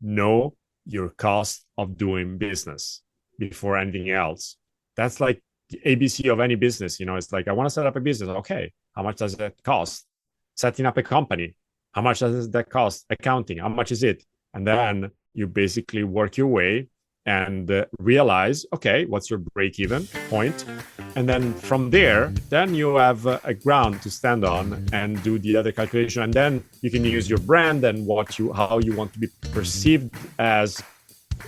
know your cost of doing business before anything else. That's like the ABC of any business. It's like, I want to set up a business. Okay, how much does that cost? Setting up a company, how much does that cost? Accounting, how much is it? And then you basically work your way and realize, okay, what's your break-even point? And then from there, then you have a ground to stand on and do the other calculation. And then you can use your brand and how you want to be perceived as,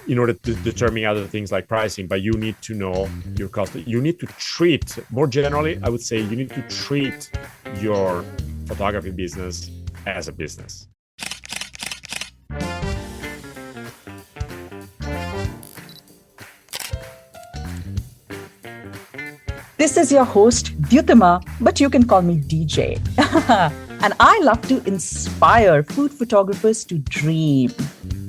in order to determine other things like pricing. But you need to know your cost. You need to treat, more generally, I would say, you need to treat your photography business as a business. This is your host, Dyutama, but you can call me DJ. And I love to inspire food photographers to dream.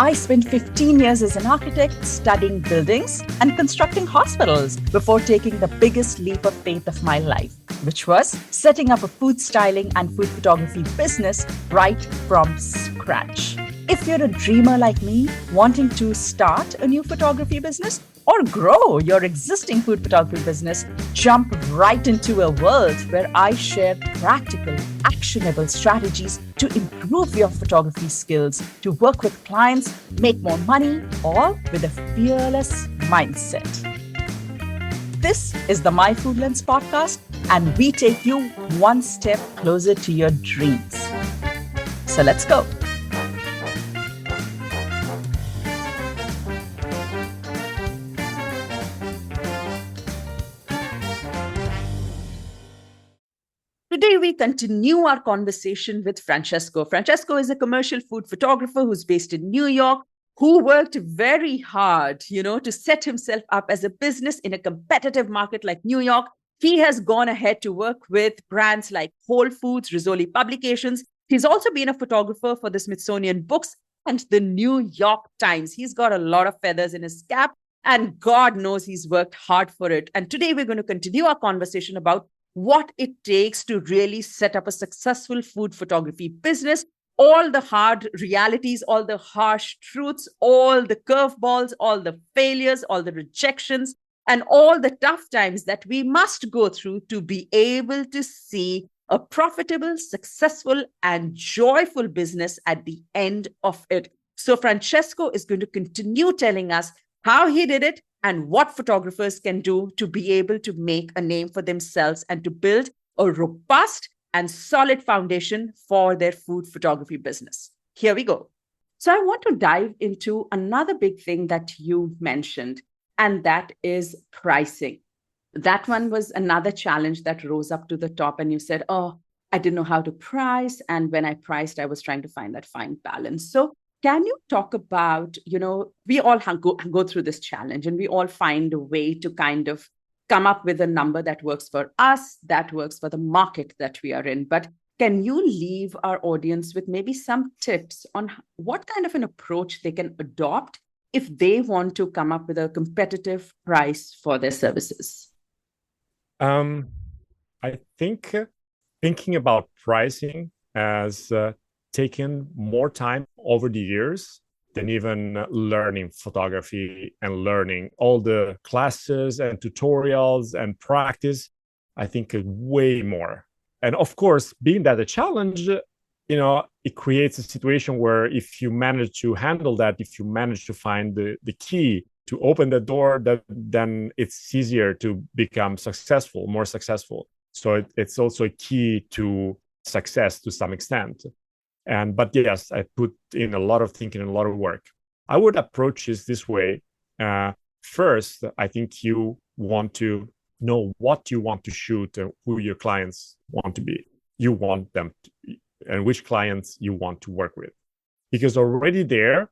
I spent 15 years as an architect studying buildings and constructing hospitals before taking the biggest leap of faith of my life, which was setting up a food styling and food photography business right from scratch. If you're a dreamer like me, wanting to start a new photography business or grow your existing food photography business, jump right into a world where I share practical, actionable strategies to improve your photography skills, to work with clients, make more money, all with a fearless mindset. This is the My Food Lens podcast, and we take you one step closer to your dreams. So let's go. Today, we continue our conversation with Francesco. Francesco is a commercial food photographer who's based in New York, who worked very hard, to set himself up as a business in a competitive market like New York. He has gone ahead to work with brands like Whole Foods, Rizzoli Publications. He's also been a photographer for the Smithsonian Books and the New York Times. He's got a lot of feathers in his cap, and God knows he's worked hard for it. And today, we're going to continue our conversation about what it takes to really set up a successful food photography business, all the hard realities, all the harsh truths, all the curveballs, all the failures, all the rejections, and all the tough times that we must go through to be able to see a profitable, successful, and joyful business at the end of it. So Francesco is going to continue telling us how he did it and what photographers can do to be able to make a name for themselves and to build a robust and solid foundation for their food photography business. Here we go. So I want to dive into another big thing that you mentioned, and that is pricing. That one was another challenge that rose up to the top, and you said, oh, I didn't know how to price. And when I priced, I was trying to find that fine balance. So can you talk about, we all go through this challenge and we all find a way to kind of come up with a number that works for us, that works for the market that we are in. But can you leave our audience with maybe some tips on what kind of an approach they can adopt if they want to come up with a competitive price for their services? I think thinking about pricing as taken more time over the years than even learning photography and learning all the classes and tutorials and practice. I think way more. And of course, being that a challenge, it creates a situation where if you manage to handle that, if you manage to find the key to open the door, then it's easier to become more successful. So it's also a key to success to some extent. But yes, I put in a lot of thinking and a lot of work. I would approach this way. First, I think you want to know what you want to shoot and who your clients want to be. You want them to, and which clients you want to work with. Because already there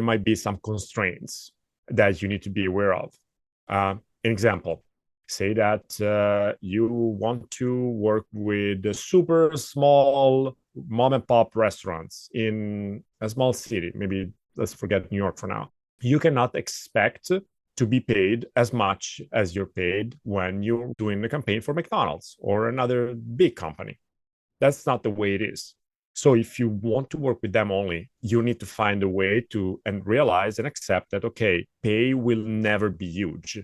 might be some constraints that you need to be aware of. An example, say that you want to work with super small mom and pop restaurants in a small city. Maybe let's forget New York for now. You cannot expect to be paid as much as you're paid when you're doing a campaign for McDonald's or another big company. That's not the way it is. So if you want to work with them only, you need to find a way to and realize and accept that, okay, pay will never be huge.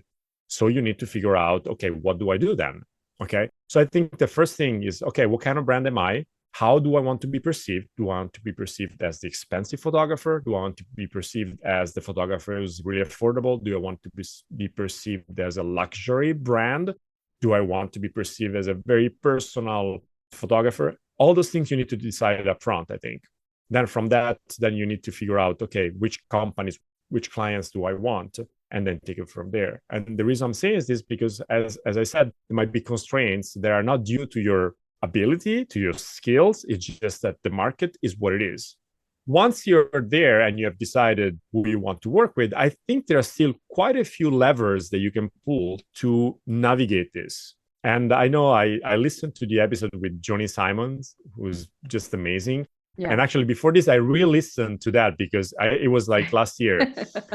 So you need to figure out, okay, what do I do then? Okay. So I think the first thing is, okay, what kind of brand am I? How do I want to be perceived? Do I want to be perceived as the expensive photographer? Do I want to be perceived as the photographer who's really affordable? Do I want to be perceived as a luxury brand? Do I want to be perceived as a very personal photographer? All those things you need to decide up front, I think. Then from that, then you need to figure out, okay, which companies, which clients do I want? And then take it from there. And the reason I'm saying is this because, as I said, there might be constraints that are not due to your ability, to your skills. It's just that the market is what it is. Once you're there and you have decided who you want to work with, I think there are still quite a few levers that you can pull to navigate this. And I know I listened to the episode with Johnny Simons, who's just amazing. Yeah. And actually, before this, I re-listened to that because it was like last year,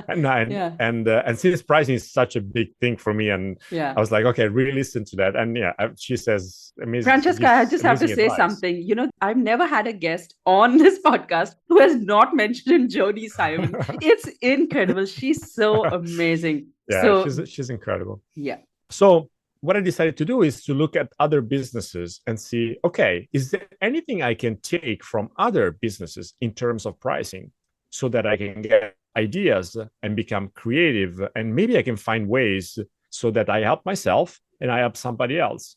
and since pricing is such a big thing for me, and I was like, okay, re-listen to that, and she says amazing. Francesca, I just have to say something. You know, I've never had a guest on this podcast who has not mentioned Jodie Simon. It's incredible. She's so amazing. Yeah, she's incredible. Yeah. So what I decided to do is to look at other businesses and see, okay, is there anything I can take from other businesses in terms of pricing so that I can get ideas and become creative, and maybe I can find ways so that I help myself and I help somebody else.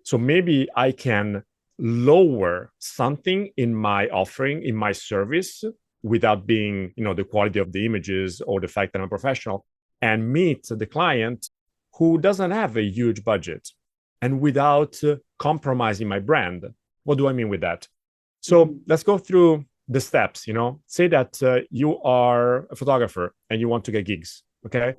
So maybe I can lower something in my offering, in my service, without being, the quality of the images or the fact that I'm a professional, and meet the client who doesn't have a huge budget, and without compromising my brand. What do I mean with that? So let's go through the steps. Say that you are a photographer and you want to get gigs. Okay.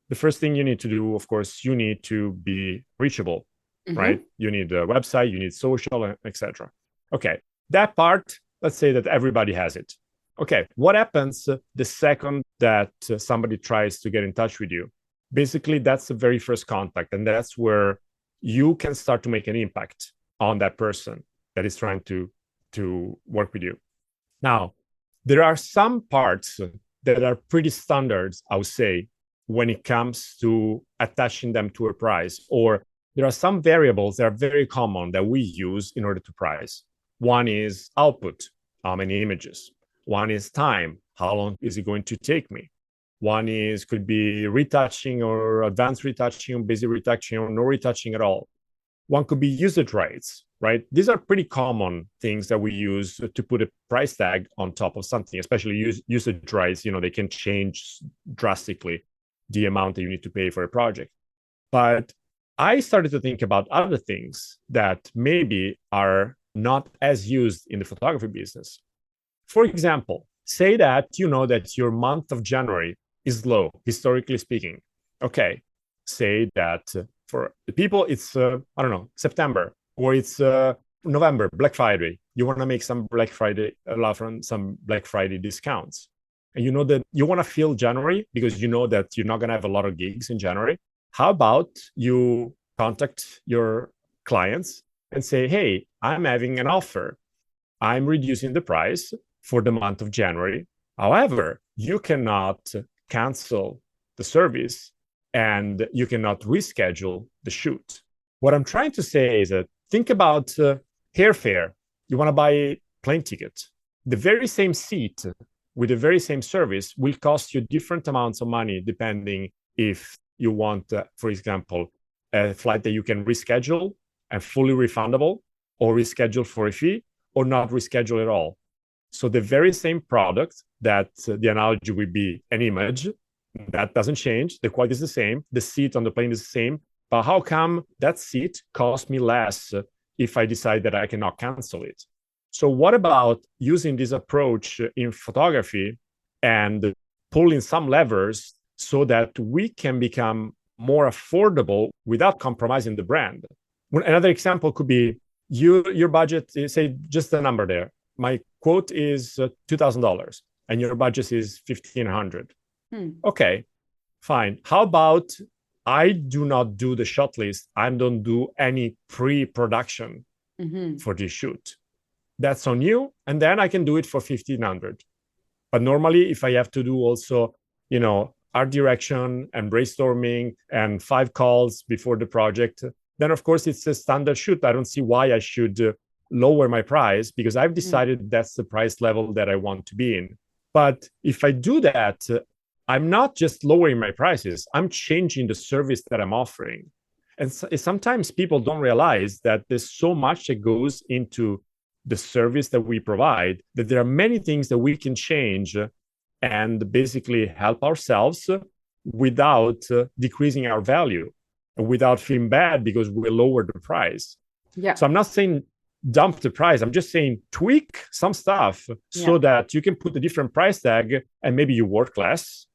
The first thing you need to do, of course, you need to be reachable, right? You need a website, you need social, etc. Okay. That part, let's say that everybody has it. Okay. What happens the second that somebody tries to get in touch with you? Basically, that's the very first contact. And that's where you can start to make an impact on that person that is trying to work with you. Now, there are some parts that are pretty standard, I would say, when it comes to attaching them to a price. Or there are some variables that are very common that we use in order to price. One is output, how many images. One is time, how long is it going to take me? One could be retouching or advanced retouching, basic retouching, or no retouching at all. One could be usage rights, right? These are pretty common things that we use to put a price tag on top of something, especially usage rights. They can change drastically the amount that you need to pay for a project. But I started to think about other things that maybe are not as used in the photography business. For example, say that you know that your month of January is low, historically speaking. Okay, say that for the people, it's, September, or it's November, Black Friday. You want to make some Black Friday, allow for some Black Friday discounts. And you know that you want to fill January because you know that you're not going to have a lot of gigs in January. How about you contact your clients and say, hey, I'm having an offer. I'm reducing the price for the month of January. However, you cannot cancel the service and you cannot reschedule the shoot. What I'm trying to say is that think about airfare. You want to buy a plane ticket. The very same seat with the very same service will cost you different amounts of money depending if you want, for example, a flight that you can reschedule and fully refundable, or reschedule for a fee, or not reschedule at all. So the very same product, that the analogy would be an image, that doesn't change. The quality is the same. The seat on the plane is the same. But how come that seat costs me less if I decide that I cannot cancel it? So what about using this approach in photography and pulling some levers so that we can become more affordable without compromising the brand? Another example could be your budget, say just the number there. My quote is $2,000 and your budget is $1,500. Okay, fine. How about I do not do the shot list. I don't do any pre-production for this shoot. that's on you. And then I can do it for 1,500. But normally, if I have to do also, art direction and brainstorming and 5 calls before the project, then of course it's a standard shoot. I don't see why I should lower my price, because I've decided that's the price level that I want to be in. But if I do that, I'm not just lowering my prices, I'm changing the service that I'm offering. And sometimes people don't realize that there's so much that goes into the service that we provide, that there are many things that we can change and basically help ourselves without decreasing our value and without feeling bad because we lowered the price. Yeah. So I'm not saying dump the price. I'm just saying tweak some stuff so that you can put a different price tag and maybe you work less.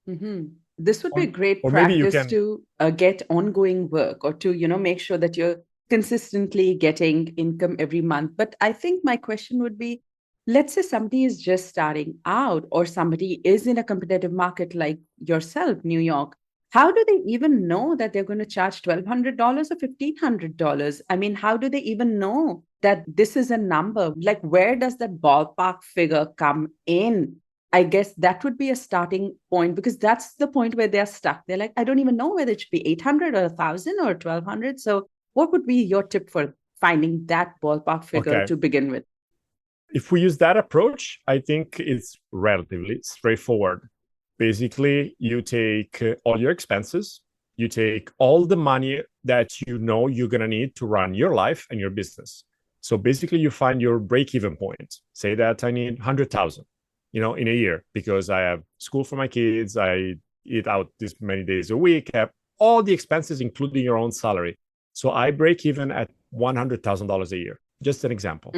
Mm-hmm. This would be a great practice to get ongoing work, or to, make sure that you're consistently getting income every month. But I think my question would be, let's say somebody is just starting out, or somebody is in a competitive market like yourself, New York. How do they even know that they're going to charge $1,200 or $1,500? I mean, how do they even know that this is a number? Like, where does that ballpark figure come in? I guess that would be a starting point, because that's the point where they're stuck. They're like, I don't even know whether it should be 800 or 1,000 or 1,200. So what would be your tip for finding that ballpark figure to begin with? If we use that approach, I think it's relatively straightforward. Basically, you take all your expenses, you take all the money that you're going to need to run your life and your business. So basically, you find your break-even point. Say that I need 100,000, in a year, because I have school for my kids, I eat out this many days a week, I have all the expenses, including your own salary. So I break even at $100,000 a year. Just an example.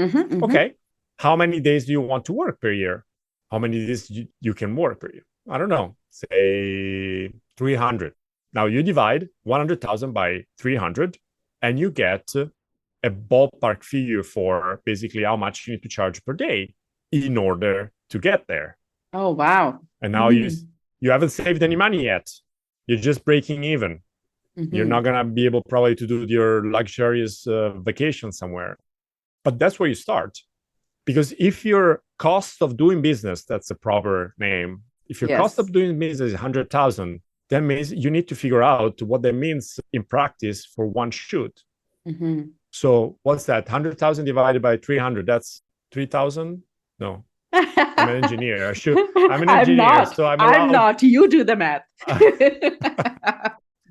Okay. How many days do you want to work per year? How many days you can work per year? I don't know, say 300. Now you divide 100,000 by 300 and you get a ballpark figure for basically how much you need to charge per day in order to get there. Oh, wow. And now you haven't saved any money yet. You're just breaking even. You're not going to be able probably to do your luxurious vacation somewhere. But that's where you start. Because if your cost of doing business, that's a proper name, if your cost of doing business is 100,000, that means you need to figure out what that means in practice for one shoot. So what's that? 100,000 divided by 300, that's 3,000? No. I'm an engineer. I'm an engineer, not. So I'm not. You do the math.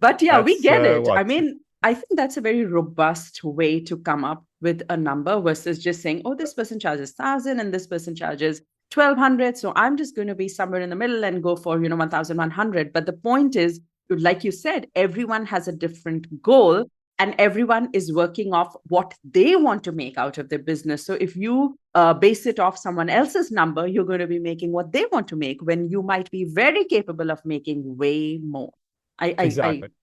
But yeah, we get it. What? I mean, I think that's a very robust way to come up with a number versus just saying, oh, this person charges 1,000 and this person charges 1,200. So I'm just going to be somewhere in the middle and go for, 1,100. But the point is, like you said, everyone has a different goal and everyone is working off what they want to make out of their business. So if you base it off someone else's number, you're going to be making what they want to make when you might be very capable of making way more. I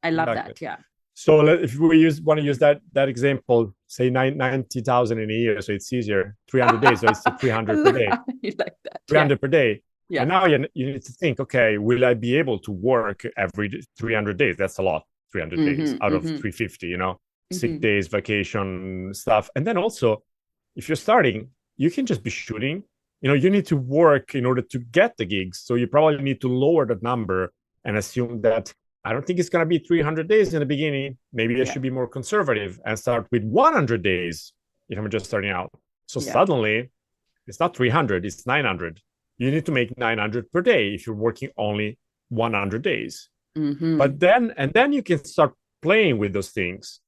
love that. Yeah. So if we want to use that example, say 90,000 in a year, so it's easier. 300 days, so it's 300 per day. You like that? 300 per day. Yeah. And now you need to think, okay, will I be able to work every 300 days? That's a lot. 300 days out of 350. Sick days, vacation stuff, and then also, if you're starting, you can just be shooting. You need to work in order to get the gigs, so you probably need to lower that number and assume that. I don't think it's going to be 300 days in the beginning. Maybe I should be more conservative and start with 100 days if I'm just starting out. So suddenly, it's not 300, it's 900. You need to make 900 per day if you're working only 100 days. But then you can start playing with those things.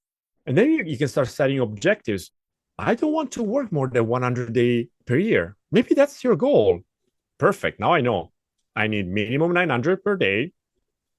And then you can start setting objectives. I don't want to work more than 100 days per year. Maybe that's your goal. Perfect. Now I know I need minimum 900 per day.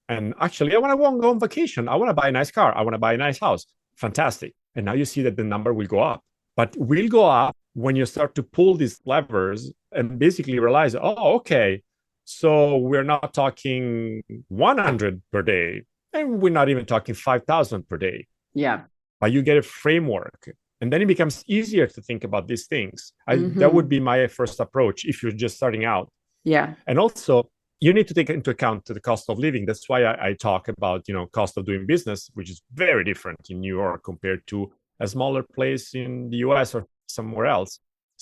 And actually, I want to go on vacation. I want to buy a nice car. I want to buy a nice house. Fantastic. And now you see that the number will go up. But will go up when you start to pull these levers and basically realize, oh, okay, so we're not talking 100 per day. And we're not even talking 5,000 per day. Yeah. But you get a framework. And then it becomes easier to think about these things. That would be my first approach if you're just starting out. Yeah. And also, you need to take into account the cost of living. That's why I talk about, cost of doing business, which is very different in New York compared to a smaller place in the US or somewhere else.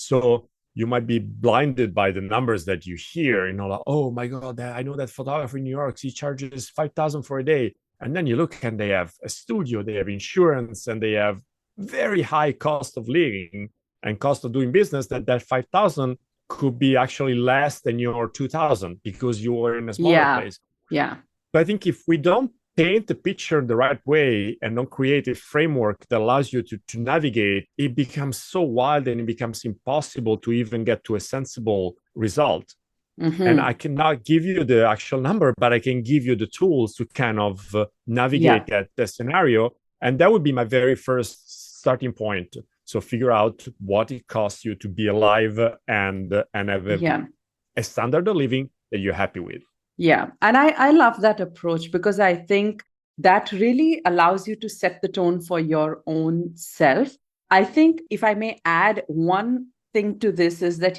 So you might be blinded by the numbers that you hear, like, oh my God, I know that photographer in New York, he charges 5,000 for a day. And then you look and they have a studio, they have insurance, and they have very high cost of living and cost of doing business, that 5,000 could be actually less than your 2,000 because you are in a smaller place. Yeah. But I think if we don't paint the picture the right way and don't create a framework that allows you to navigate, it becomes so wild and it becomes impossible to even get to a sensible result. And I cannot give you the actual number, but I can give you the tools to kind of navigate that scenario. And that would be my very first starting point. So figure out what it costs you to be alive and have a standard of living that you're happy with. Yeah. And I love that approach, because I think that really allows you to set the tone for your own self. I think if I may add one thing to this is that,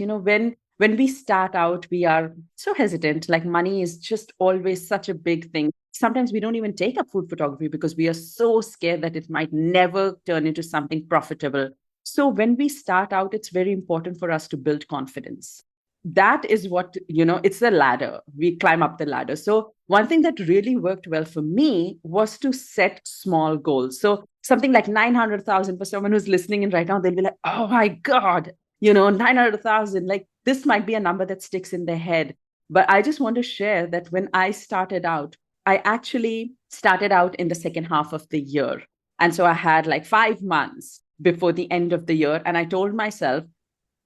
when we start out, we are so hesitant. Like, money is just always such a big thing. Sometimes we don't even take up food photography because we are so scared that it might never turn into something profitable. So when we start out, it's very important for us to build confidence. That is what, it's the ladder. We climb up the ladder. So one thing that really worked well for me was to set small goals. So something like 900,000 for someone who's listening in right now, they'll be like, oh my God, 900,000, like this might be a number that sticks in their head. But I just want to share that when I started out, I actually started out in the second half of the year. And so I had like 5 months before the end of the year. And I told myself,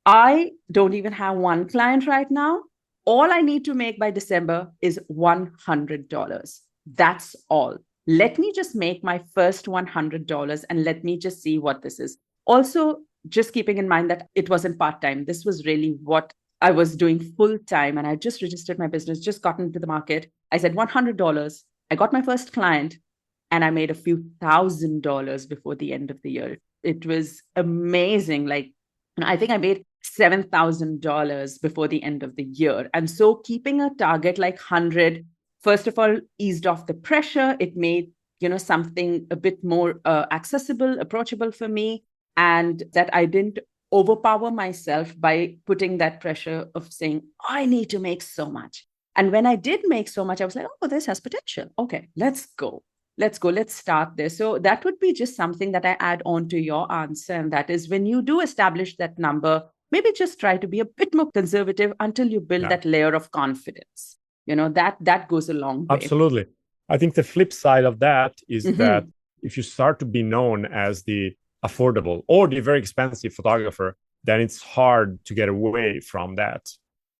I don't even have one client right now. All I need to make by December is $100. That's all. Let me just make my first $100 and let me just see what this is. Also, just keeping in mind that it wasn't part-time. This was really what I was doing full-time. And I just registered my business, just gotten into the market. I said $100. I got my first client and I made a few $1,000s before the end of the year. It was amazing. Like, I think I made $7,000 before the end of the year. And so keeping a target like 100, first of all, eased off the pressure. It made, something a bit more accessible, approachable for me. And that I didn't overpower myself by putting that pressure of saying, I need to make so much. And when I did make so much, I was like, oh, this has potential. Okay, let's go. Let's start there. So that would be just something that I add on to your answer. And that is, when you do establish that number, maybe just try to be a bit more conservative until you build that layer of confidence. That goes a long way. Absolutely. I think the flip side of that is that if you start to be known as the affordable or the very expensive photographer, then it's hard to get away from that.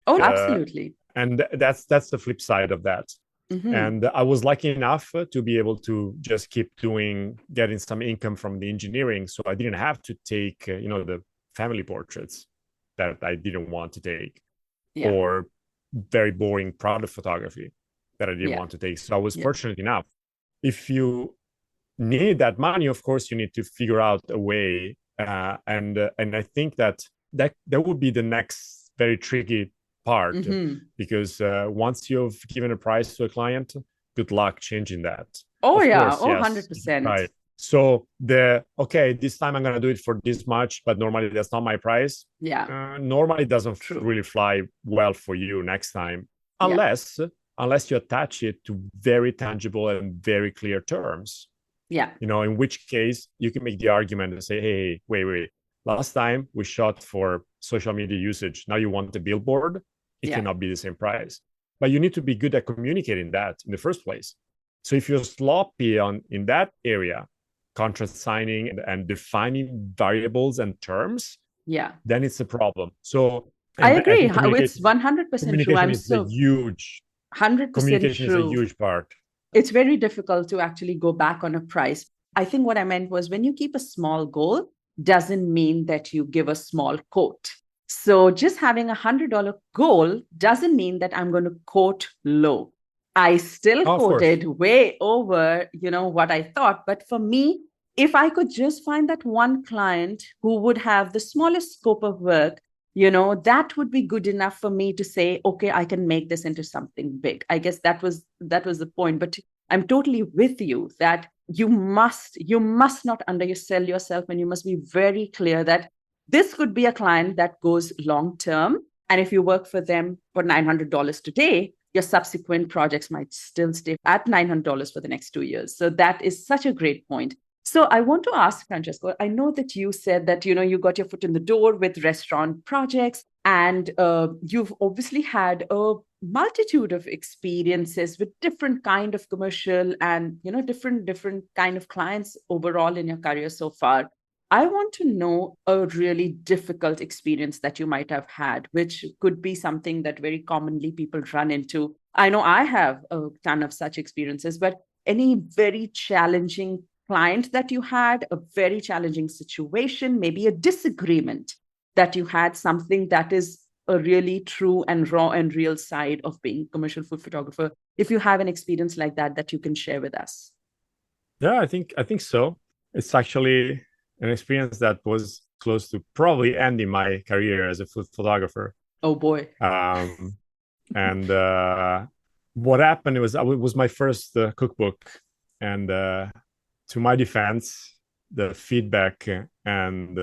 Oh, absolutely. And that's the flip side of that. And I was lucky enough to be able to just keep getting some income from the engineering. So I didn't have to take, the family portraits that I didn't want to take, or very boring product photography that I didn't want to take. So I was fortunate enough. If you need that money, of course, you need to figure out a way. And I think that would be the next very tricky part, because once you've given a price to a client, good luck changing that. Oh, yes, 100%. Right. So this time I'm going to do it for this much, but normally that's not my price. Normally it doesn't really fly well for you next time, unless you attach it to very tangible and very clear terms. In which case you can make the argument and say, hey, wait. Last time we shot for social media usage. Now you want the billboard. It cannot be the same price. But you need to be good at communicating that in the first place. So if you're sloppy in that area, contract signing and defining variables and terms, then it's a problem. So I agree. It's 100% true. I'm so huge. 100% communication true. is a huge part. It's very difficult to actually go back on a price. I think what I meant was, when you keep a small goal, doesn't mean that you give a small quote. So just having $100 goal doesn't mean that I'm going to quote low. I still quoted way over, what I thought. But for me, if I could just find that one client who would have the smallest scope of work, that would be good enough for me to say, okay, I can make this into something big. I guess that was the point. But I'm totally with you that you must not undersell yourself, and you must be very clear that This could be a client that goes long term. And if you work for them for $900 today, your subsequent projects might still stay at $900 for the next 2 years. So that is such a great point. So I want to ask, Francesco, I know that you said that, you got your foot in the door with restaurant projects, and you've obviously had a multitude of experiences with different kind of commercial and, different kind of clients overall in your career so far. I want to know a really difficult experience that you might have had, which could be something that very commonly people run into. I know I have a ton of such experiences, but any very challenging client that you had, a very challenging situation, maybe a disagreement that you had, something that is a really true and raw and real side of being a commercial food photographer. If you have an experience like that you can share with us. Yeah, I think so. It's actually an experience that was close to probably ending my career as a food photographer. Oh boy. And what happened was it was my first cookbook, and to my defense, the feedback and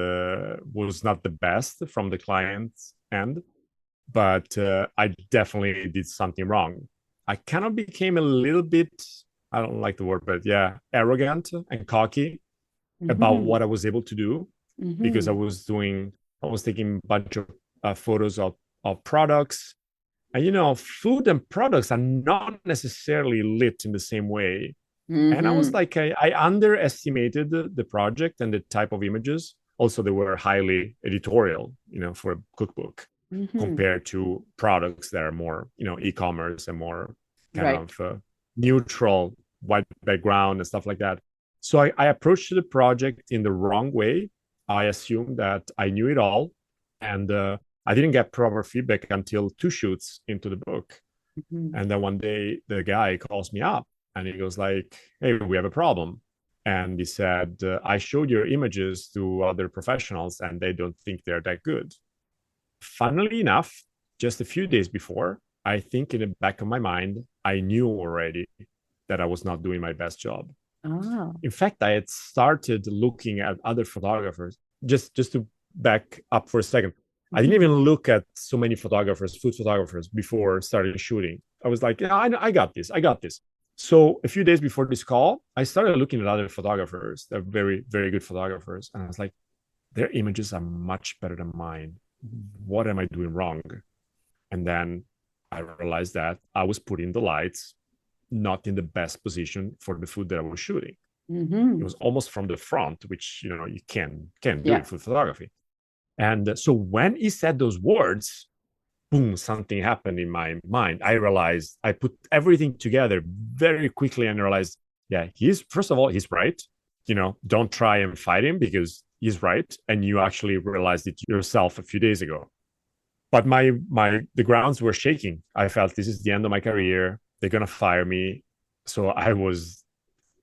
was not the best from the client's end, but I definitely did something wrong. I kind of became a little bit, I don't like the word, but yeah, arrogant and cocky about what I was able to do, because I was taking a bunch of photos of products. And, food and products are not necessarily lit in the same way. And I was like, I underestimated the project and the type of images. Also, they were highly editorial, for a cookbook compared to products that are more, e-commerce and more kind of neutral, white background and stuff like that. So I approached the project in the wrong way. I assumed that I knew it all. And I didn't get proper feedback until 2 shoots into the book. And then one day the guy calls me up and he goes like, hey, we have a problem. And he said, I showed your images to other professionals and they don't think they're that good. Funnily enough, just a few days before, I think in the back of my mind, I knew already that I was not doing my best job. In fact, I had started looking at other photographers. Just to back up for a second, I didn't even look at so many photographers, food photographers, before starting shooting. I was like, yeah, I got this. So a few days before this call, I started looking at other photographers. They're very, very good photographers. And I was like, their images are much better than mine. What am I doing wrong? And then I realized that I was putting the lights not in the best position for the food that I was shooting. It was almost from the front, which you can't do in food photography. And so when he said those words, boom, something happened in my mind. I realized, I put everything together very quickly and realized, yeah, first of all, he's right. Don't try and fight him because he's right. And you actually realized it yourself a few days ago. But the grounds were shaking. I felt this is the end of my career. They're going to fire me. So I was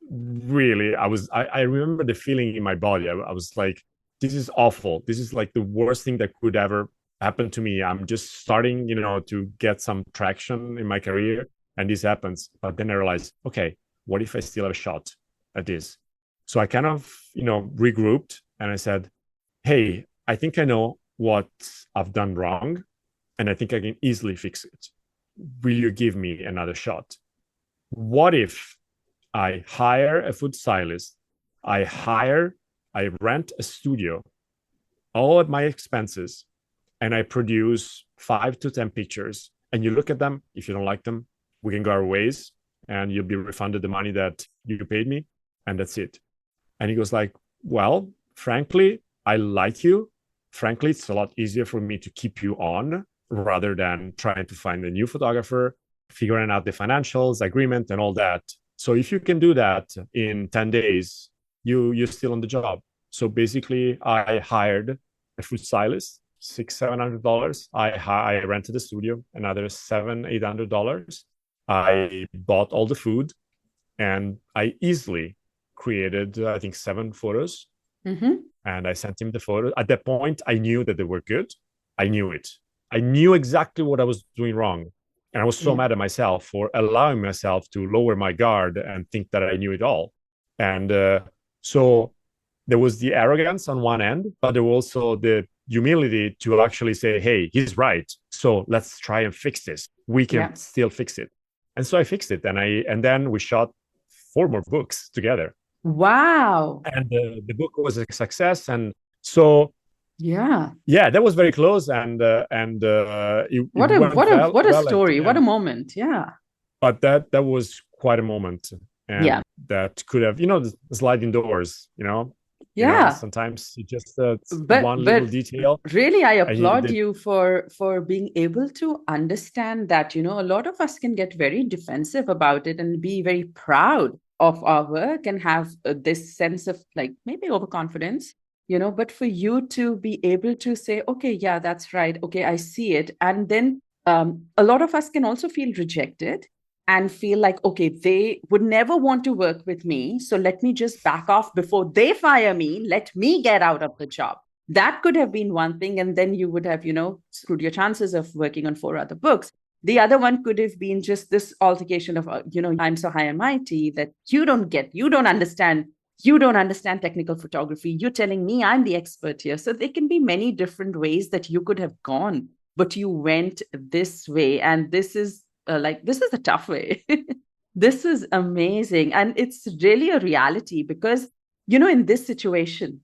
really, I remember the feeling in my body. I was like, this is awful. This is like the worst thing that could ever happen to me. I'm just starting, to get some traction in my career, and this happens. But then I realized, okay, what if I still have a shot at this? So I kind of, regrouped and I said, hey, I think I know what I've done wrong, and I think I can easily fix it. Will you give me another shot? What if I hire a food stylist? I rent a studio, all at my expenses, and I produce 5 to 10 pictures. And you look at them. If you don't like them, we can go our ways, and you'll be refunded the money that you paid me, and that's it. And he goes like, well, frankly, I like you. Frankly, it's a lot easier for me to keep you on rather than trying to find a new photographer, figuring out the financials, agreement, and all that. So if you can do that in 10 days, you're still on the job. So basically, I hired a food stylist, $600-700. I rented a studio, another $700-800. I bought all the food, and I easily created, I think, 7 photos. And I sent him the photos. At that point, I knew that they were good. I knew it. I knew exactly what I was doing wrong. And I was so mad at myself for allowing myself to lower my guard and think that I knew it all. And so there was the arrogance on one end, but there was also the humility to actually say, hey, he's right, so let's try and fix this. We can still fix it. And so I fixed it, and then we shot 4 more books together. Wow. And the book was a success. And so yeah, that was very close. And it what a story. What a moment. Yeah. But that was quite a moment. And that could have, the sliding doors, sometimes it just one little detail. Really, I applaud you for being able to understand that, a lot of us can get very defensive about it and be very proud of our work and have this sense of like maybe overconfidence, but for you to be able to say, okay, yeah, that's right. Okay, I see it. And then a lot of us can also feel rejected and feel like, okay, they would never want to work with me. So let me just back off before they fire me. Let me get out of the job. That could have been one thing. And then you would have, screwed your chances of working on 4 other books. The other one could have been just this altercation of, I'm so high and mighty that you don't understand technical photography. You're telling me I'm the expert here. So there can be many different ways that you could have gone, but you went this way. And this is this is a tough way. This is amazing. And it's really a reality because, in this situation,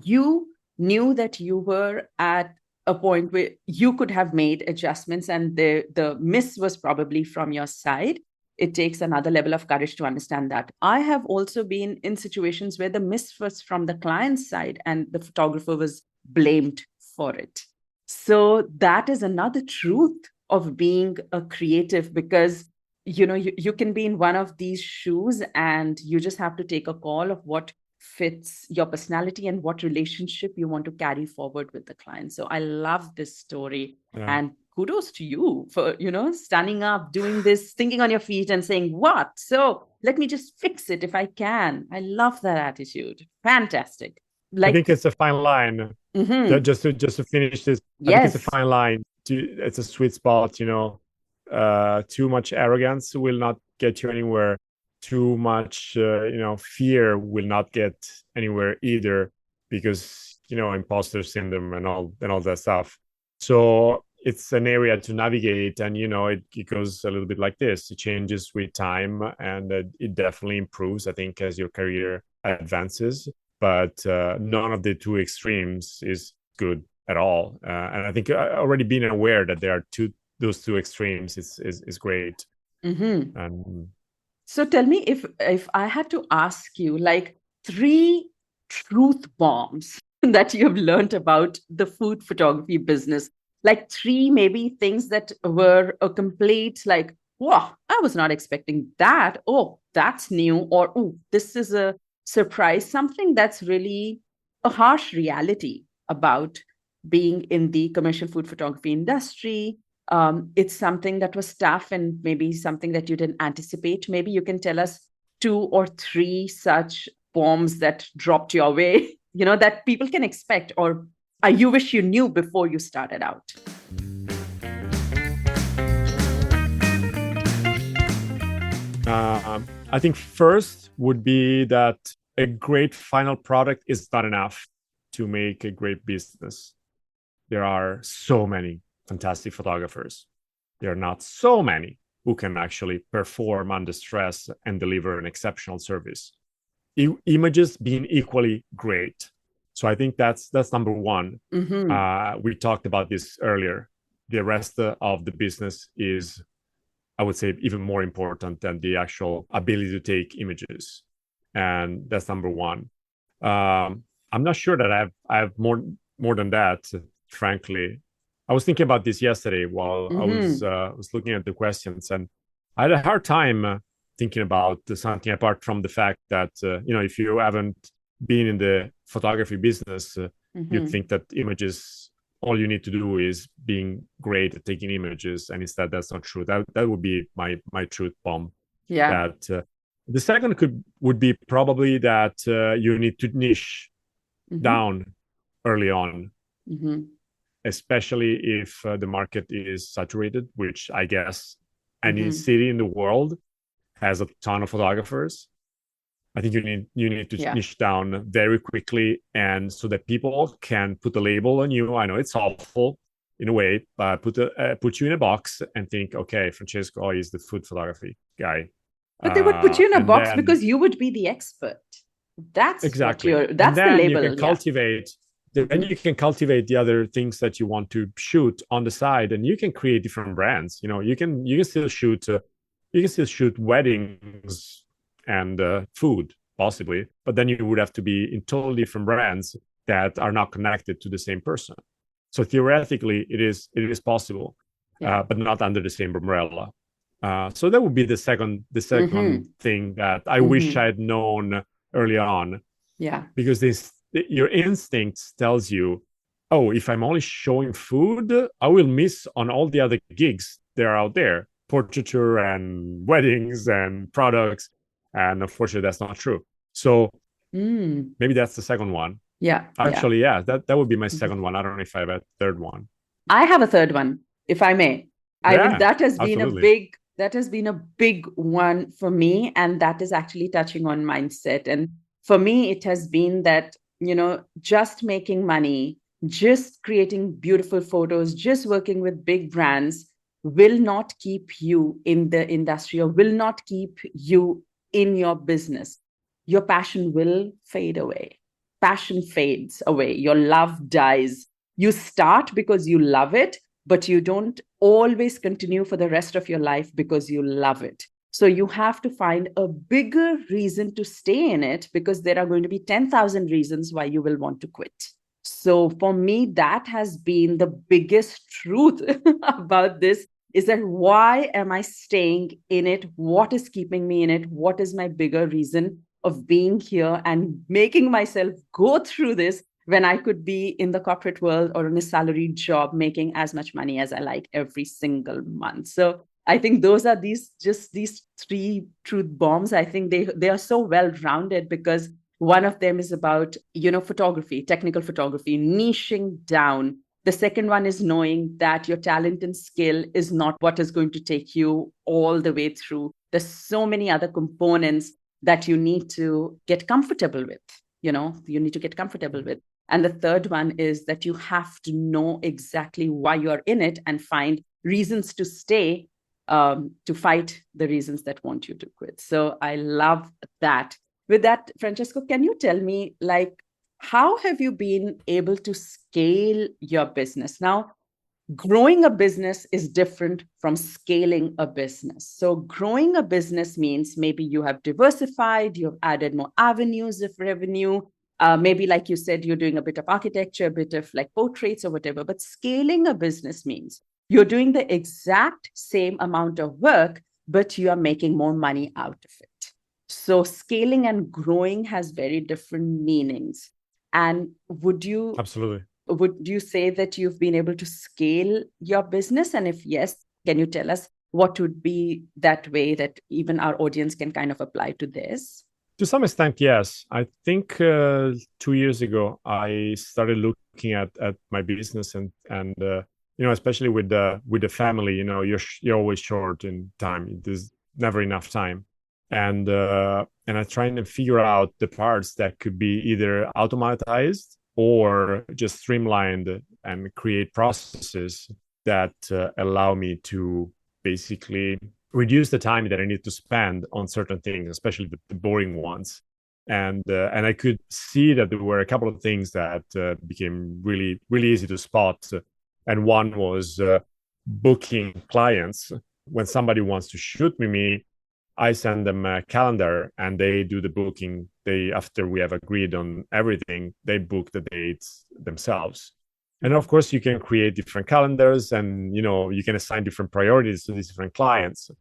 you knew that you were at a point where you could have made adjustments and the miss was probably from your side. It takes another level of courage to understand that. I have also been in situations where the miss was from the client's side and the photographer was blamed for it. So that is another truth of being a creative, because you can be in one of these shoes and you just have to take a call of what fits your personality and what relationship you want to carry forward with the client. So I love this story. And kudos to you for standing up, doing this, thinking on your feet and saying, what? So let me just fix it if I can. I love that attitude. Fantastic. I think it's a fine line. Just to finish this, I think it's a fine line. It's a sweet spot. Too much arrogance will not get you anywhere. Too much fear will not get anywhere either, because imposter syndrome and all that stuff. So it's an area to navigate, and it goes a little bit like this. It changes with time, and it definitely improves, I think, as your career advances. But none of the 2 extremes is good at all. And I think already being aware that there are those 2 extremes is great. And so tell me, if I had to ask you like 3 truth bombs that you've learned about the food photography business, like 3 maybe things that were a complete like, wow, I was not expecting that. Oh, that's new. Or, oh, this is a surprise. Something that's really a harsh reality about being in the commercial food photography industry. It's something that was tough and maybe something that you didn't anticipate. Maybe you can tell us 2 or 3 such bombs that dropped your way, that people can expect, or you wish you knew before you started out. I think first would be that a great final product is not enough to make a great business. There are so many fantastic photographers. There are not so many who can actually perform under stress and deliver an exceptional service. Images being equally great. So I think that's number one. We talked about this earlier. The rest of the business is, I would say, even more important than the actual ability to take images. And that's number one. I'm not sure that I have more than that, frankly. I was thinking about this yesterday while I was looking at the questions, and I had a hard time thinking about something apart from the fact that if you haven't been in the photography business, you'd think that images, all you need to do is being great at taking images, and instead that's not true. That would be my truth bomb. That the second would be probably that you need to niche down early on. Especially if the market is saturated, which I guess any city in the world has a ton of photographers. I think you need to Yeah. niche down very quickly, and so that people can put a label on you. I know it's awful in a way, but put you in a box and think, okay, Francesco is the food photography guy. But they would put you in a And box then because you would be the expert. exactly, and That's the then you label. can cultivate. Then you can cultivate the other things that you want to shoot on the side, and you can create different brands. You can still shoot weddings and food possibly, but then you would have to be in totally different brands that are not connected to the same person. So theoretically, it is possible, Yeah. but not under the same umbrella. So that would be the second thing that I wish I had known early on. Yeah. Because your instincts tells you, oh, if I'm only showing food, I will miss on all the other gigs that are out there, portraiture and weddings and products. And unfortunately, that's not true. So maybe that's the second one. Yeah. Actually, yeah, that would be my second one. I don't know if I have a third one. I have a third one, if I may. I mean, that has been a big one for me. And that is actually touching on mindset. And for me, it has been that, just making money, just creating beautiful photos, just working with big brands will not keep you in the industry or will not keep you in your business. Your passion will fade away. Passion fades away. Your love dies. You start because you love it, but you don't always continue for the rest of your life because you love it. So you have to find a bigger reason to stay in it, because there are going to be 10,000 reasons why you will want to quit. So for me, that has been the biggest truth about this, is that why am I staying in it? What is keeping me in it? What is my bigger reason of being here and making myself go through this when I could be in the corporate world or in a salaried job making as much money as I like every single month? So I think those are these three truth bombs. I think they are so well rounded, because one of them is about, photography, technical photography, niching down. The second one is knowing that your talent and skill is not what is going to take you all the way through. There's so many other components that you need to get comfortable with. And the third one is that you have to know exactly why you're in it and find reasons to stay, to fight the reasons that want you to quit. So I love that. With that, Francesco, can you tell me, how have you been able to scale your business? Now, growing a business is different from scaling a business. So growing a business means maybe you have diversified, you've added more avenues of revenue. Maybe, like you said, you're doing a bit of architecture, a bit of portraits or whatever. But scaling a business means you're doing the exact same amount of work, but you are making more money out of it. So scaling and growing has very different meanings. And would you say that you've been able to scale your business? And if yes, can you tell us what would be that way that even our audience can kind of apply to this? To some extent, yes. I think 2 years ago, I started looking at my business and especially with the family, you're always short in time. There's never enough time. And I'm trying to figure out the parts that could be either automatized or just streamlined and create processes that allow me to basically reduce the time that I need to spend on certain things, especially the boring ones. And I could see that there were a couple of things that became really, really easy to spot. And one was booking clients. When somebody wants to shoot with me, I send them a calendar and they do the booking. After we have agreed on everything, they book the dates themselves. And of course, you can create different calendars and, you can assign different priorities to these different clients.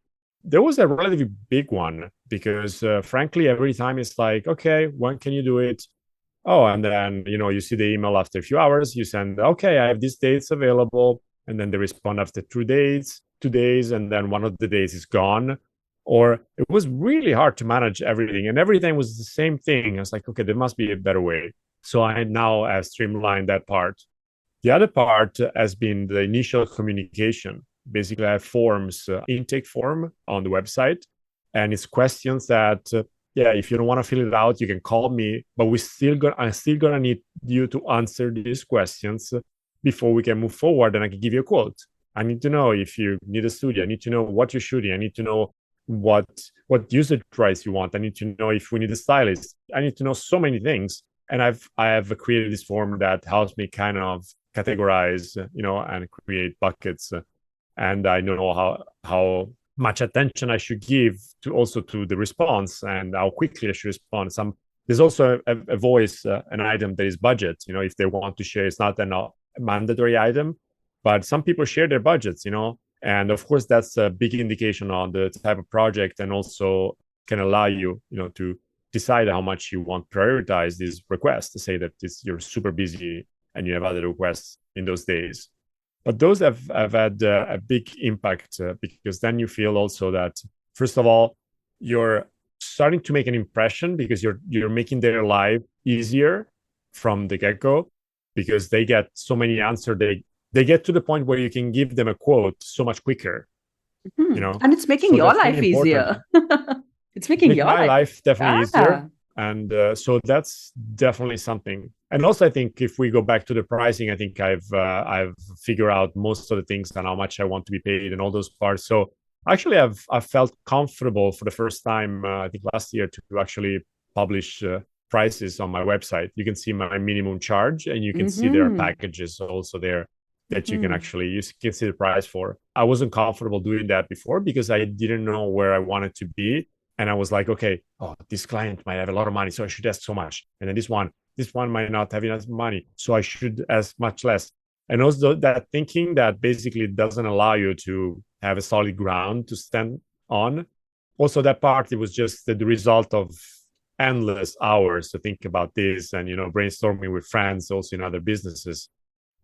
There was a relatively big one because, frankly, every time it's like, okay, when can you do it? Oh, and then, you see the email after a few hours, you send, okay, I have these dates available. And then they respond after 2 days, and then one of the days is gone. Or it was really hard to manage everything. And everything was the same thing. I was like, okay, there must be a better way. So I now have streamlined that part. The other part has been the initial communication. Basically, I have forms, intake form on the website. And it's questions that yeah, if you don't want to fill it out, you can call me, but I'm still gonna need you to answer these questions before we can move forward and I can give you a quote. I need to know if you need a studio. I need to know what you're shooting. I need to know what usage price you want. I need to know if we need a stylist. I need to know so many things. And I have created this form that helps me kind of categorize, and create buckets. And I know how much attention I should give to the response and how quickly I should respond. There's also a voice, an item that is budget. If they want to share, it's not a mandatory item, but some people share their budgets. And of course, that's a big indication on the type of project, and also can allow you, to decide how much you want to prioritize these requests. To say that you're super busy and you have other requests in those days. But those have had a big impact because then you feel also that, first of all, you're starting to make an impression because you're making their life easier from the get-go, because they get so many answers. They get to the point where you can give them a quote so much quicker. And it's making So your that's life really important. easier. It's making Make your my life definitely easier. And so that's definitely something. And also, I think if we go back to the pricing, I think I've figured out most of the things and how much I want to be paid and all those parts. So actually, I've felt comfortable for the first time, I think last year, to actually publish prices on my website. You can see my minimum charge, and you can see there are packages also there that you can see the price for. I wasn't comfortable doing that before because I didn't know where I wanted to be. And I was like, okay, this client might have a lot of money, so I should ask so much. And then this one might not have enough money, so I should ask much less. And also that thinking that basically doesn't allow you to have a solid ground to stand on. Also, that part, it was just the result of endless hours to think about this and, brainstorming with friends also in other businesses.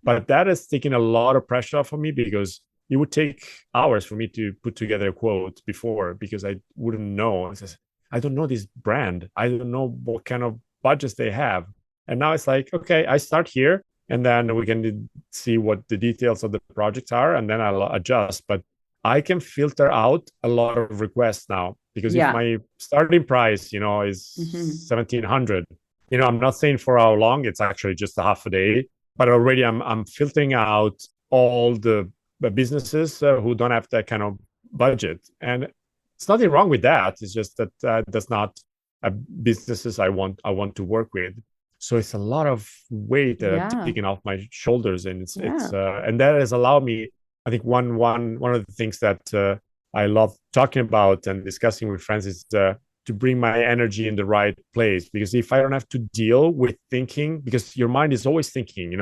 But that has taken a lot of pressure off of me, because it would take hours for me to put together a quote before, because I wouldn't know. I don't know this brand. I don't know what kind of budgets they have. And now it's like, okay, I start here, and then we can see what the details of the project are, and then I'll adjust. But I can filter out a lot of requests now, because if my starting price, is 1,700, I'm not saying for how long. It's actually just a half a day, but already I'm filtering out all the businesses who don't have that kind of budget. And it's nothing wrong with that. It's just that that's not businesses I want to work with. So it's a lot of weight taken off my shoulders, and it's and that has allowed me. I think one of the things that I love talking about and discussing with friends is to bring my energy in the right place. Because if I don't have to deal with thinking, because your mind is always thinking,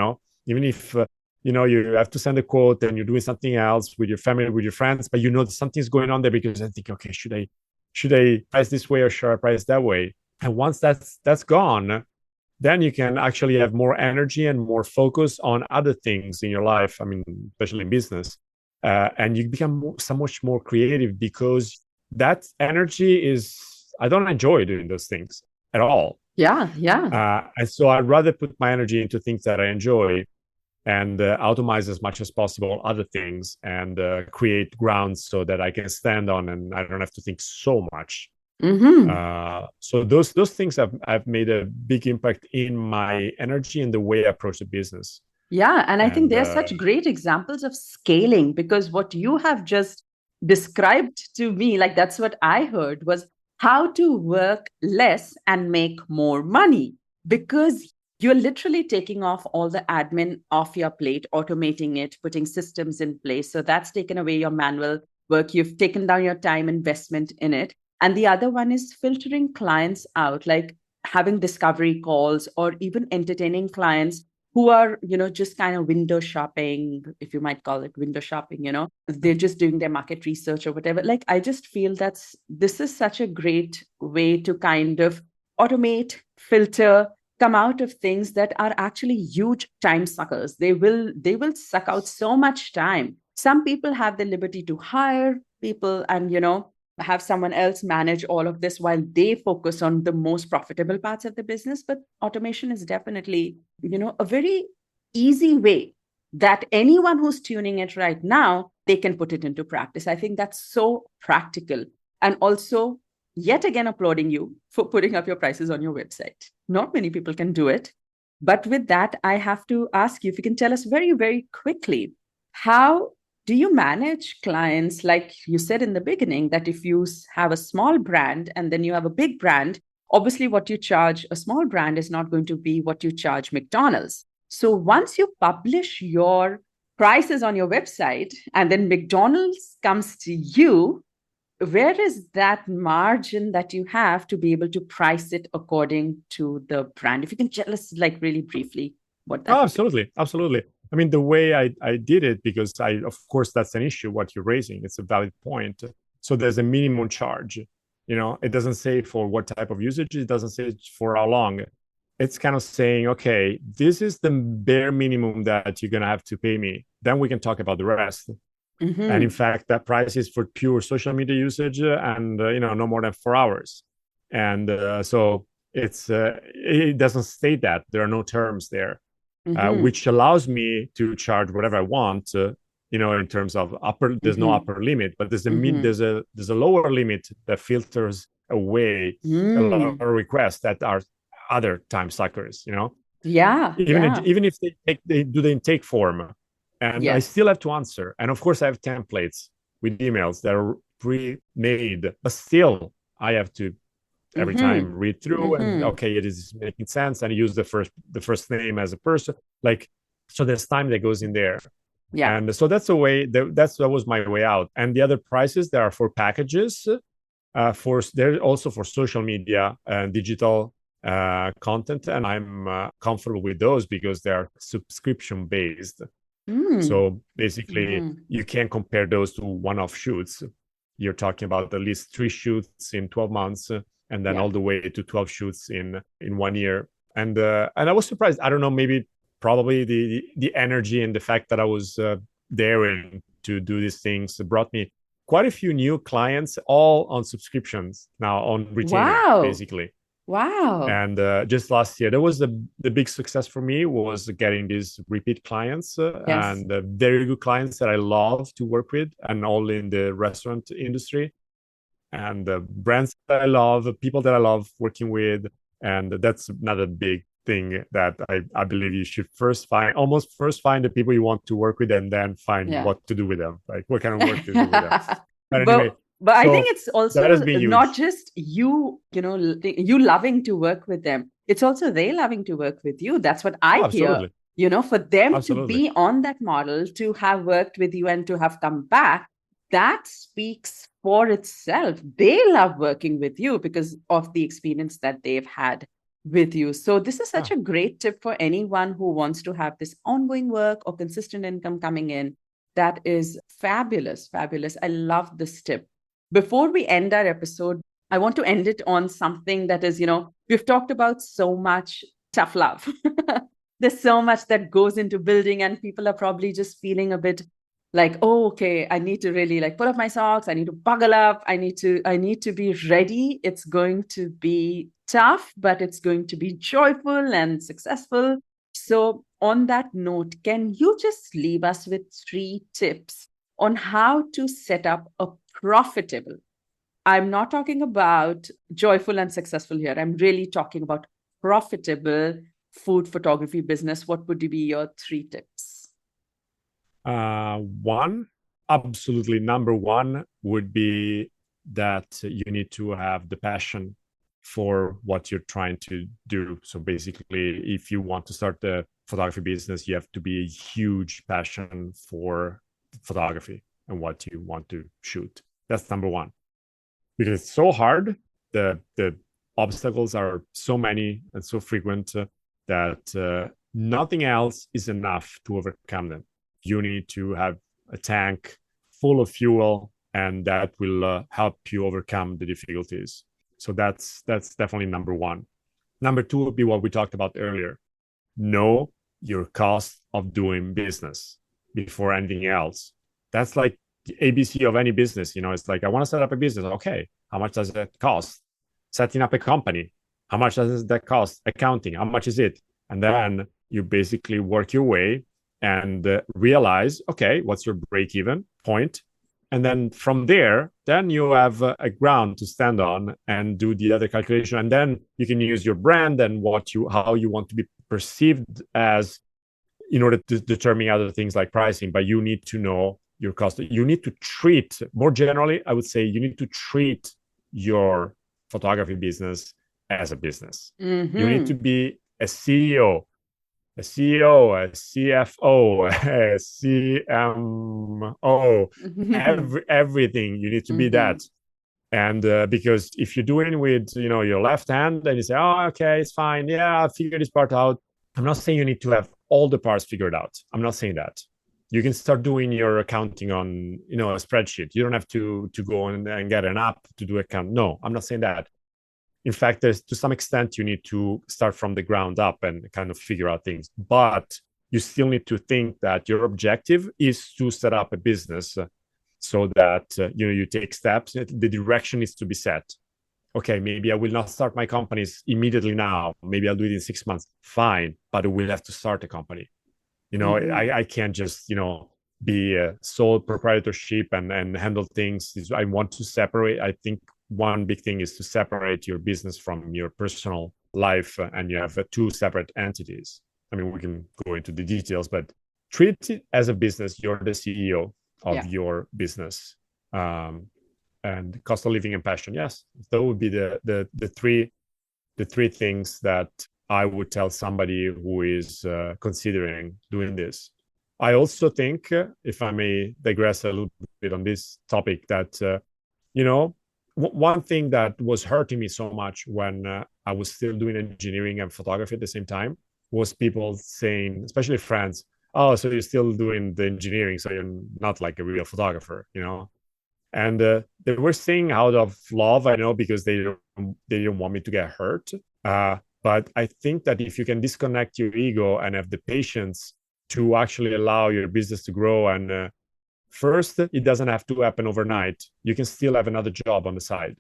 even if you have to send a quote and you're doing something else with your family, with your friends, but that something's going on there, because I think, okay, should I price this way or should I price that way? And once that's gone, then you can actually have more energy and more focus on other things in your life. I mean, especially in business, and you become so much more creative, because that energy I don't enjoy doing those things at all. And so I'd rather put my energy into things that I enjoy, and automate as much as possible other things, and create grounds so that I can stand on, and I don't have to think so much. So those things have made a big impact in my energy and the way I approach the business. And I think they're such great examples of scaling, because what you have just described to me, like that's what I heard, was how to work less and make more money, because you're literally taking off all the admin off your plate, automating it, putting systems in place. So that's taken away your manual work. You've taken down your time investment in it. And the other one is filtering clients out, like having discovery calls, or even entertaining clients who are, just kind of window shopping, if you might call it window shopping, they're just doing their market research or whatever. Like, I just feel this is such a great way to kind of automate, filter, come out of things that are actually huge time suckers. They will suck out so much time. Some people have the liberty to hire people and, have someone else manage all of this while they focus on the most profitable parts of the business. But automation is definitely, a very easy way that anyone who's tuning it right now, they can put it into practice. I think that's so practical. And also, yet again applauding you for putting up your prices on your website. Not many people can do it. But with that, I have to ask you if you can tell us very, very quickly, how do you manage clients? Like you said in the beginning, that if you have a small brand and then you have a big brand, obviously what you charge a small brand is not going to be what you charge McDonald's. So once you publish your prices on your website and then McDonald's comes to you, where is that margin that you have to be able to price it according to the brand? If you can tell us like really briefly what that Oh, would be. absolutely. I mean, the way I did it, because of course, that's an issue, what you're raising. It's a valid point. So there's a minimum charge. It doesn't say for what type of usage. It doesn't say for how long. It's kind of saying, okay, this is the bare minimum that you're going to have to pay me. Then we can talk about the rest. Mm-hmm. And in fact, that price is for pure social media usage and, no more than 4 hours. And so it doesn't state that. There are no terms there. Mm-hmm. Which allows me to charge whatever I want, in terms of there's no upper limit, but there's a lower limit that filters away a lot of requests that are other time suckers, even if they do the intake form, and I still have to answer. And of course I have templates with emails that are pre-made, but still I have to every time read through and okay, it is making sense, and use the first name as a person, so there's time that goes in there. And so that's the way that was my way out. And the other prices that are for packages, they're also for social media and digital content, and I'm comfortable with those because they're subscription based. So basically you can't compare those to one-off shoots. You're talking about at least 3 shoots in 12 months, and then all the way to 12 shoots in 1 year. And I was surprised. I don't know, probably the energy and the fact that I was daring to do these things brought me quite a few new clients, all on subscriptions now, on retaining, basically. Wow. And just last year, that was the big success for me, was getting these repeat clients and very good clients that I love to work with, and all in the restaurant industry. And the brands that I love, people that I love working with. And that's another big thing that I believe you should first find the people you want to work with, and then find what to do with them, like what kind of work to do with them. But anyway, but I think it's also not just you loving to work with them. It's also they loving to work with you. That's what I hear. For them to be on that model, to have worked with you and to have come back, that speaks for itself. They love working with you because of the experience that they've had with you. So this is such a great tip for anyone who wants to have this ongoing work or consistent income coming in. That is fabulous. I love this tip. Before we end our episode, I want to end it on something that is, we've talked about so much tough love. There's so much that goes into building, and people are probably just feeling a bit like, oh, okay, I need to really pull up my socks. I need to buckle up. I need to be ready. It's going to be tough, but it's going to be joyful and successful. So on that note, can you just leave us with 3 tips on how to set up a profitable, I'm not talking about joyful and successful here, I'm really talking about profitable food photography business? What would be your 3 tips? Absolutely number 1 would be that you need to have the passion for what you're trying to do. So basically, if you want to start the photography business, you have to be a huge passion for photography and what you want to shoot. That's number 1, because it's so hard. The obstacles are so many and so frequent that nothing else is enough to overcome them. You need to have a tank full of fuel, and that will help you overcome the difficulties. So that's definitely number 1. Number 2 would be what we talked about earlier. Know your cost of doing business before anything else. That's like the ABC of any business. It's like, I want to set up a business. Okay, how much does that cost? Setting up a company, how much does that cost? Accounting, how much is it? And then you basically work your way and realize, okay, what's your break-even point? And then from there, then you have a ground to stand on and do the other calculation. And then you can use your brand and how you want to be perceived as in order to determine other things like pricing. But you need to know your cost. You need to treat, more generally, I would say you need to treat your photography business as a business. You need to be a CEO, a CFO, a CMO, everything. You need to be that. And because if you're doing with your left hand and you say, oh, okay, it's fine, yeah, I'll figure this part out. I'm not saying you need to have all the parts figured out. I'm not saying that. You can start doing your accounting on a spreadsheet. You don't have to go and get an app to do account. No, I'm not saying that. In fact, to some extent, you need to start from the ground up and kind of figure out things. But you still need to think that your objective is to set up a business so that you take steps. The direction is to be set. Okay, maybe I will not start my companies immediately now. Maybe I'll do it in 6 months. Fine, but I will have to start a company. I can't just be a sole proprietorship and handle things. I want to separate. I think one big thing is to separate your business from your personal life, and you have two separate entities. I mean, we can go into the details, but treat it as a business. You're the CEO of your business. And cost of living and passion. Yes, that would be the three things that I would tell somebody who is considering doing this. I also think, if I may digress a little bit on this topic, that one thing that was hurting me so much when I was still doing engineering and photography at the same time was people saying, especially friends, "Oh, so you're still doing the engineering, so you're not like a real photographer," And they were saying out of love, I know, because they didn't want me to get hurt. But I think that if you can disconnect your ego and have the patience to actually allow your business to grow, and first, it doesn't have to happen overnight. You can still have another job on the side.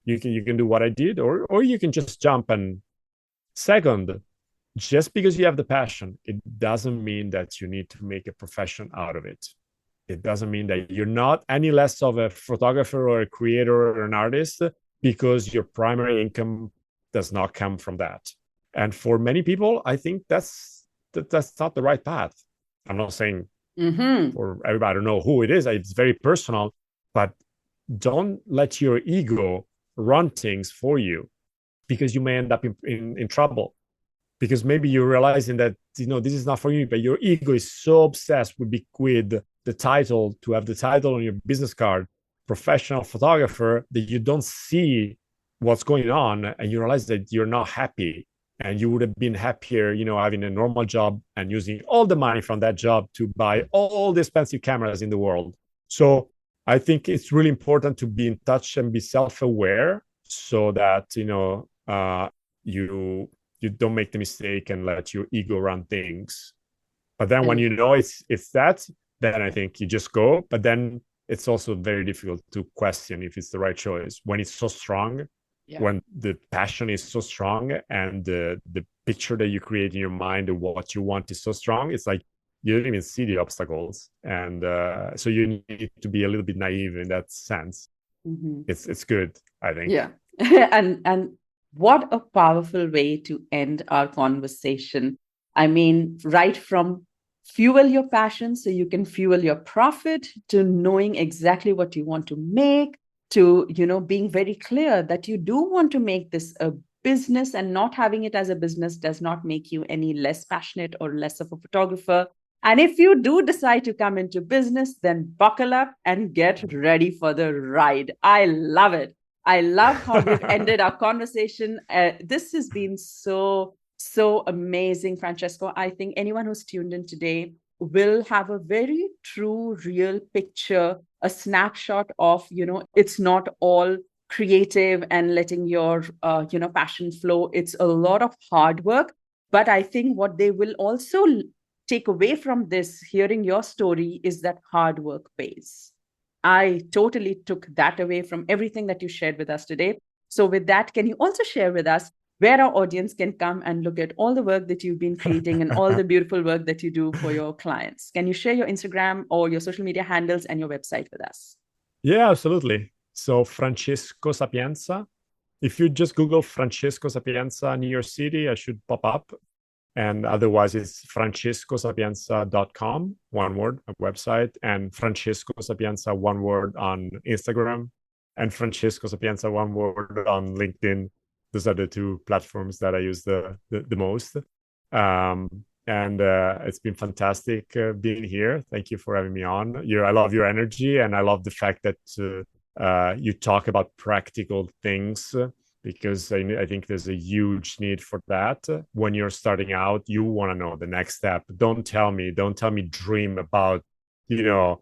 You can do what I did, or you can just jump. And second, just because you have the passion, it doesn't mean that you need to make a profession out of it. It doesn't mean that you're not any less of a photographer or a creator or an artist because your primary income does not come from that. And for many people, I think that's not the right path. I'm not saying for everybody, I don't know who it is. It's very personal, but don't let your ego run things for you, because you may end up in trouble. Because maybe you're realizing that this is not for you, but your ego is so obsessed with the title, to have the title on your business card, professional photographer, that you don't see what's going on, and you realize that you're not happy, and you would have been happier, having a normal job and using all the money from that job to buy all the expensive cameras in the world. So I think it's really important to be in touch and be self-aware, so that you don't make the mistake and let your ego run things. But then when it's that, then I think you just go. But then it's also very difficult to question if it's the right choice when it's so strong, when the passion is so strong, and the picture that you create in your mind of what you want is so strong. It's like you don't even see the obstacles. And so you need to be a little bit naive in that sense. It's good, I think. Yeah. and what a powerful way to end our conversation. I mean, right from fuel your passion so you can fuel your profit, to knowing exactly what you want to make, to being very clear that you do want to make this a business, and not having it as a business does not make you any less passionate or less of a photographer. And if you do decide to come into business, then buckle up and get ready for the ride. I love it. I love how we've ended our conversation. This has been so amazing, Francesco. I think anyone who's tuned in today will have a very true, real picture, a snapshot of, it's not all creative and letting your, passion flow. It's a lot of hard work. But I think what they will also take away from this, hearing your story, is that hard work pays. I totally took that away from everything that you shared with us today. So with that, can you also share with us where our audience can come and look at all the work that you've been creating and all the beautiful work that you do for your clients? Can you share your Instagram or your social media handles and your website with us? Yeah, absolutely. So Francesco Sapienza. If you just Google Francesco Sapienza New York City, I should pop up. And otherwise, it's francescosapienza.com, one word, a website, and Francesco Sapienza, one word, on Instagram, and Francesco Sapienza, one word, on LinkedIn. Those are the two platforms that I use the most. And it's been fantastic being here. Thank you for having me on. I love your energy, and I love the fact that you talk about practical things, because I think there's a huge need for that. When you're starting out, you want to know the next step. Don't tell me dream about,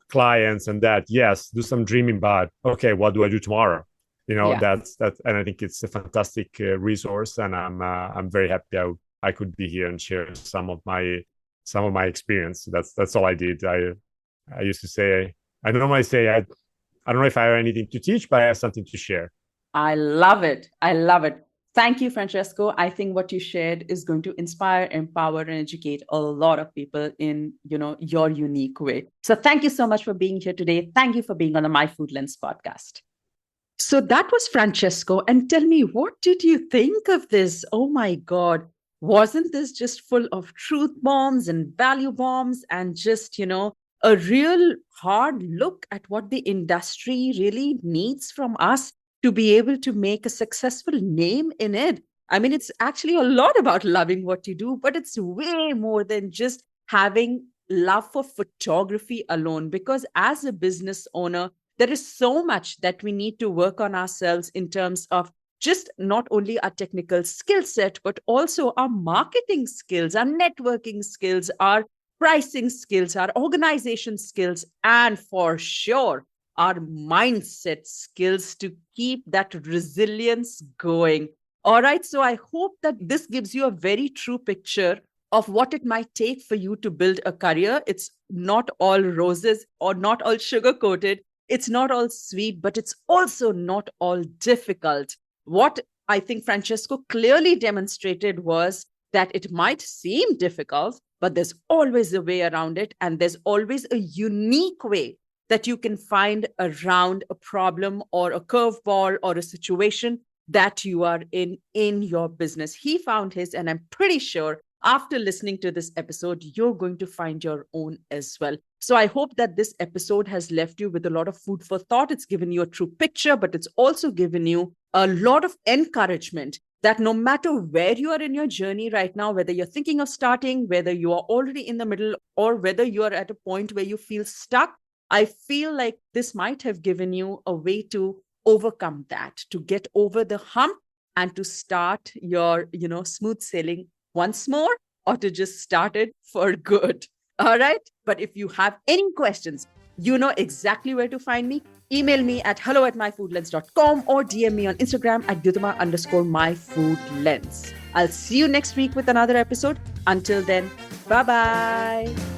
clients and that. Yes, do some dreaming, but okay, what do I do tomorrow? Yeah. That's that, and I think it's a fantastic resource, and I'm very happy I could be here and share some of my experience. That's all I did. I used to say, I normally say, I don't know if I have anything to teach, but I have something to share. I love it. I love it. Thank you, Francesco. I think what you shared is going to inspire, empower, and educate a lot of people in, your unique way. So thank you so much for being here today. Thank you for being on the My Food Lens podcast. So that was Francesco. And tell me, what did you think of this? Oh my God. Wasn't this just full of truth bombs and value bombs and just, a real hard look at what the industry really needs from us to be able to make a successful name in it? I mean, it's actually a lot about loving what you do, but it's way more than just having love for photography alone. Because as a business owner, there is so much that we need to work on ourselves in terms of just not only our technical skill set, but also our marketing skills, our networking skills, our pricing skills, our organization skills, and for sure, our mindset skills to keep that resilience going. All right. So I hope that this gives you a very true picture of what it might take for you to build a career. It's not all roses or not all sugar coated. It's not all sweet, but it's also not all difficult. What I think Francesco clearly demonstrated was that it might seem difficult, but there's always a way around it. And there's always a unique way that you can find around a problem or a curveball or a situation that you are in your business. He found his, and I'm pretty sure after listening to this episode, you're going to find your own as well. So I hope that this episode has left you with a lot of food for thought. It's given you a true picture, but it's also given you a lot of encouragement that no matter where you are in your journey right now, whether you're thinking of starting, whether you are already in the middle, or whether you are at a point where you feel stuck, I feel like this might have given you a way to overcome that, to get over the hump and to start your, smooth sailing once more, or to just start it for good. All right. But if you have any questions, you know exactly where to find me. Email me at hello@myfoodlens.com or DM me on Instagram at Gyutama_myfoodlens. I'll see you next week with another episode. Until then, bye-bye.